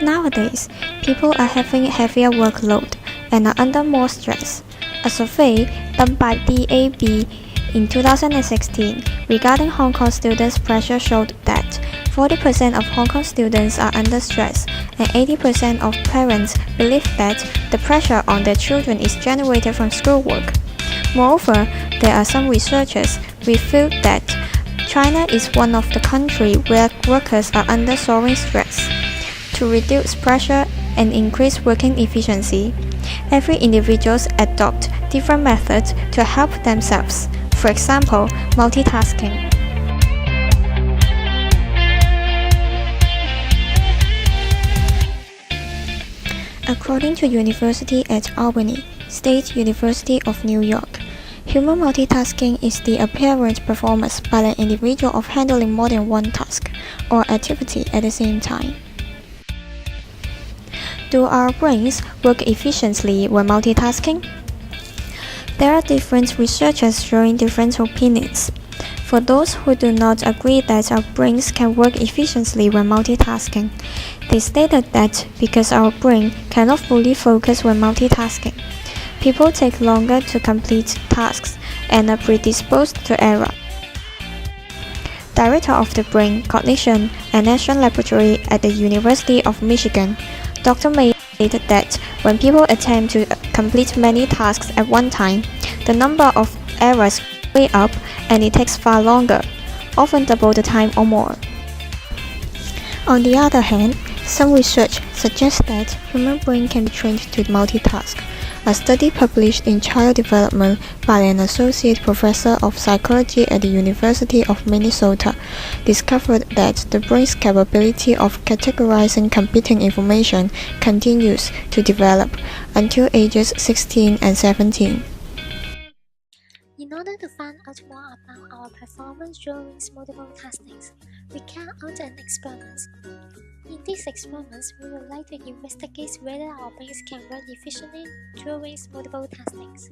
Nowadays, people are having heavier workload and are under more stress. A survey done by DAB in 2016 regarding Hong Kong students' pressure showed that 40% of Hong Kong students are under stress and 80% of parents believe that the pressure on their children is generated from schoolwork. Moreover, there are some researchers revealed that China is one of the countries where workers are under soaring stress. To reduce pressure and increase working efficiency, every individuals adopt different methods to help themselves. For example, multitasking. According to University at Albany, State University of New York, human multitasking is the apparent performance by an individual of handling more than one task or activity at the same time. Do our brains work efficiently when multitasking? There are different researchers showing different opinions. For those who do not agree that our brains can work efficiently when multitasking, they stated that because our brain cannot fully focus when multitasking, people take longer to complete tasks and are predisposed to error. Director of the Brain, Cognition and Action Laboratory at the University of Michigan, Dr. May stated that when people attempt to complete many tasks at one time, the number of errors way up and it takes far longer, often double the time or more. On the other hand, some research suggests that human brain can be trained to multitask. A study published in Child Development by an associate professor of psychology at the University of Minnesota discovered that the brain's capability of categorizing competing information continues to develop until ages 16 and 17. In order to find out more about our performance during multiple tastings, we carry out an experiment. In these experiments, we would like to investigate whether our brains can work efficiently during multiple tastings,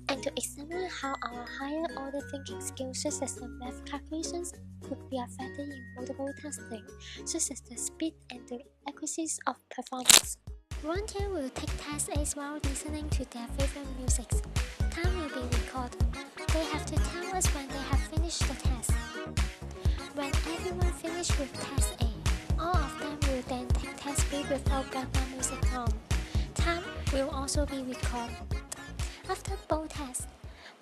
and to examine how our higher order thinking skills such as the math calculations could be affected in multiple tasking, such as the speed and the accuracy of performance. Volunteers will take test A's while listening to their favorite music. Time will be recorded. They have to tell us when they have finished the test. When everyone finishes with test A, all of them will then take test B without background music on. Time will also be recorded. After both tests,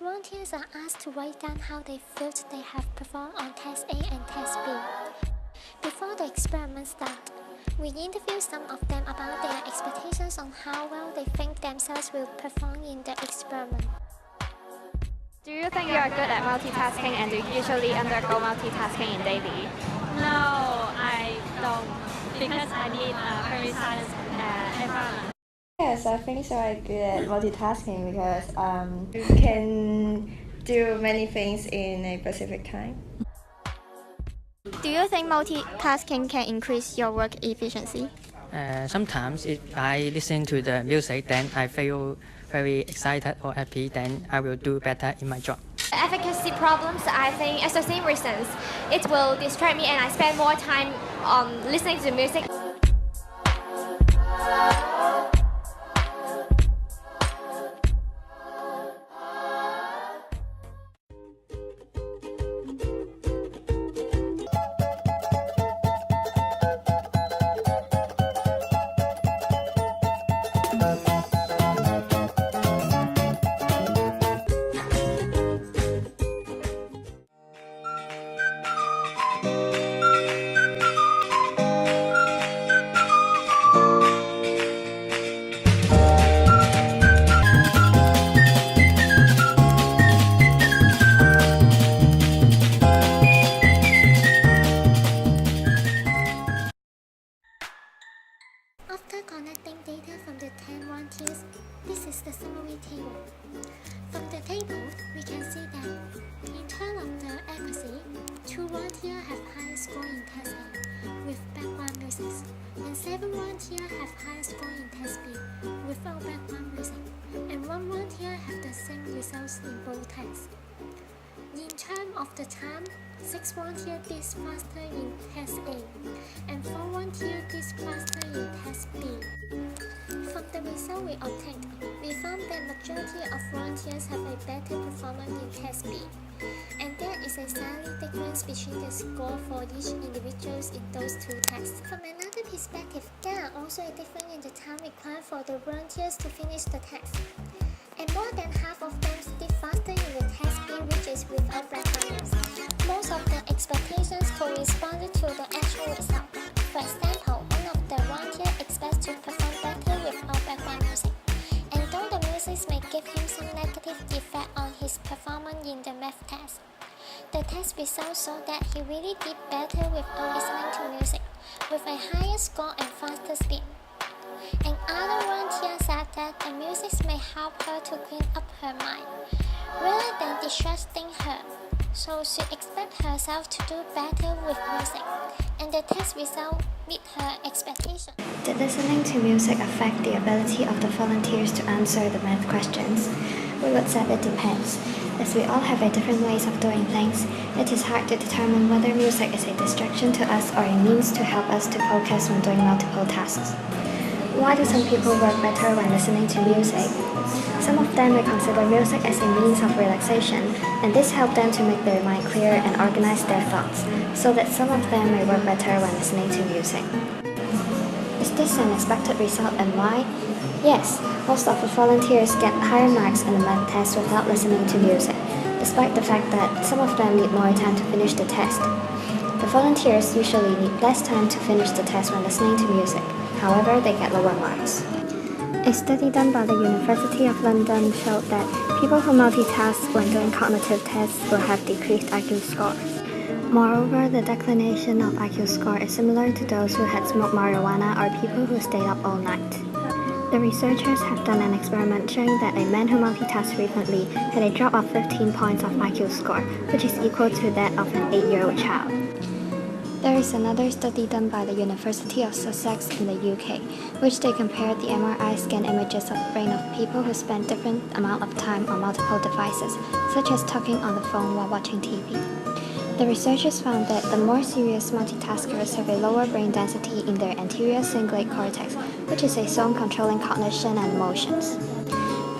volunteers are asked to write down how they felt they have performed on test A and test B. Before the experiment starts, we interview some of them about their expectations on how well they think themselves will perform in the experiment. Do you think you are good at multitasking and do you usually undergo multitasking in daily? No, I don't, because I need a very silent environment. Yes, I think so. I'm good at multitasking because you can do many things in a specific time. Do you think multitasking can increase your work efficiency? Sometimes if I listen to the music, then I feel very excited or happy, then I will do better in my job. Efficacy problems, I think, as the same reasons. It will distract me and I spend more time listening to music. After connecting data from the 10 volunteers, this is the summary table. From the table, we can see that in terms of the accuracy, 2 volunteers have higher score in test A with background music, and 7 volunteers have higher score in test B without background music, and 1 volunteer have the same results in both tests. In terms of the time, 6 volunteers did faster in test A, and 4 volunteers did faster in Test B. From the result we obtained, we found that majority of volunteers have a better performance in Test B, and there is a slight difference between the score for each individual in those two tests. From another perspective, there are also a difference in the time required for the volunteers to finish the test, and more than half of them did faster in the Test B, which is without background music. Most of the expectations corresponded to the actual result. For example, one of the volunteers expects to perform better without background music, and though the music may give him some negative effect on his performance in the math test, the test results show that he really did better without listening to music, with a higher score and faster speed. And other volunteers said that the music may help her to clean up her mind, rather than distracting her, so she expects herself to do better with music, and the test result meet her expectation. Did listening to music affect the ability of the volunteers to answer the math questions? We would say it depends. As we all have a different ways of doing things, it is hard to determine whether music is a distraction to us or a means to help us to focus when doing multiple tasks. Why do some people work better when listening to music? Some of them may consider music as a means of relaxation, and this helps them to make their mind clear and organize their thoughts, so that some of them may work better when listening to music. Is this an expected result, and why? Yes, most of the volunteers get higher marks in the math test without listening to music, despite the fact that some of them need more time to finish the test. The volunteers usually need less time to finish the test when listening to music. However, they get lower marks. A study done by the University of London showed that people who multitask when doing cognitive tests will have decreased IQ scores. Moreover, the declination of IQ score is similar to those who had smoked marijuana or people who stayed up all night. The researchers have done an experiment showing that a man who multitasked frequently had a drop of 15 points of IQ score, which is equal to that of an 8-year-old child. There is another study done by the University of Sussex in the UK, which they compared the MRI scan images of the brain of people who spend different amount of time on multiple devices, such as talking on the phone while watching TV. The researchers found that the more serious multitaskers have a lower brain density in their anterior cingulate cortex, which is a zone controlling cognition and emotions.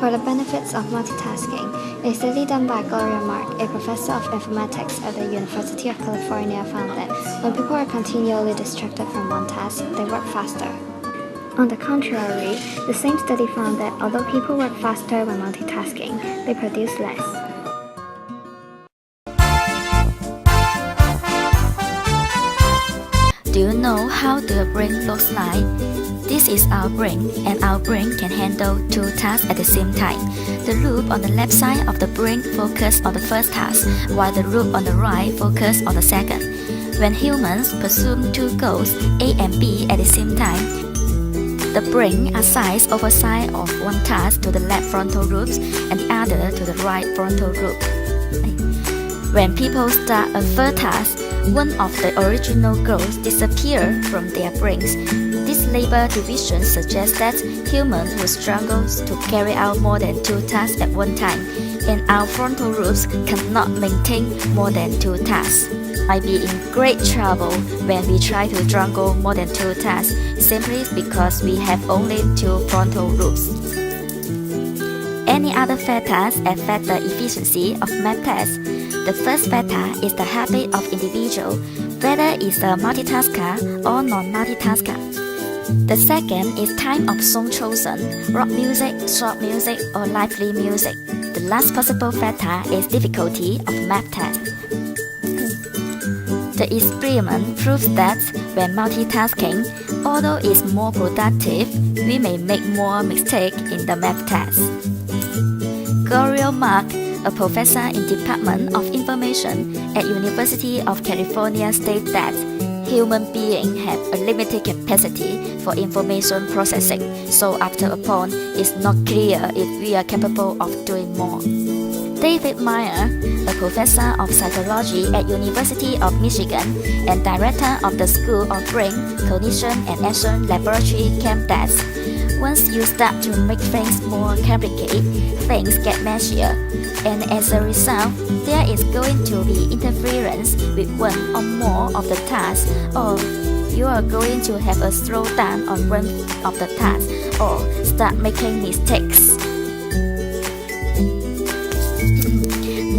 For the benefits of multitasking, a study done by Gloria Mark, a professor of informatics at the University of California, found that when people are continually distracted from one task, they work faster. On the contrary, the same study found that although people work faster when multitasking, they produce less. Do you know how the brain looks like? This is our brain, and our brain can handle two tasks at the same time. The loop on the left side of the brain focuses on the first task, while the loop on the right focuses on the second. When humans pursue two goals, A and B, at the same time, the brain assigns oversight of one task to the left frontal lobes and the other to the right frontal lobe. When people start a third task, one of the original goals disappears from their brains. This labor division suggests that humans will struggle to carry out more than two tasks at one time, and our frontal lobes cannot maintain more than two tasks. Might be in great trouble when we try to juggle more than two tasks, simply because we have only two frontal lobes. Any other factors affect the efficiency of math tests. The first factor is the habit of individual, whether it's a multitasker or non-multitasker. The second is time of song chosen, rock music, short music, or lively music. The last possible factor is difficulty of math test. The experiment proves that when multitasking, although it's more productive, we may make more mistakes in the math test. Gloria Mark, a professor in Department of Information at University of California, states that human beings have a limited capacity for information processing, so after a point, it's not clear if we are capable of doing more. David Meyer, a professor of psychology at University of Michigan and director of the School of Brain, Cognition and Action Laboratory, claimed that once you start to make things more complicated, things get messier, and as a result, there is going to be interference with one or more of the tasks, or you are going to have a slowdown on one of the tasks or start making mistakes.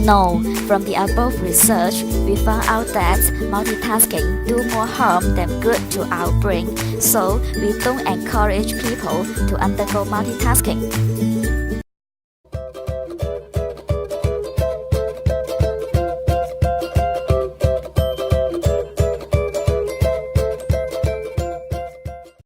No, from the above research, we found out that multitasking do more harm than good to our brain, so we don't encourage people to undergo multitasking.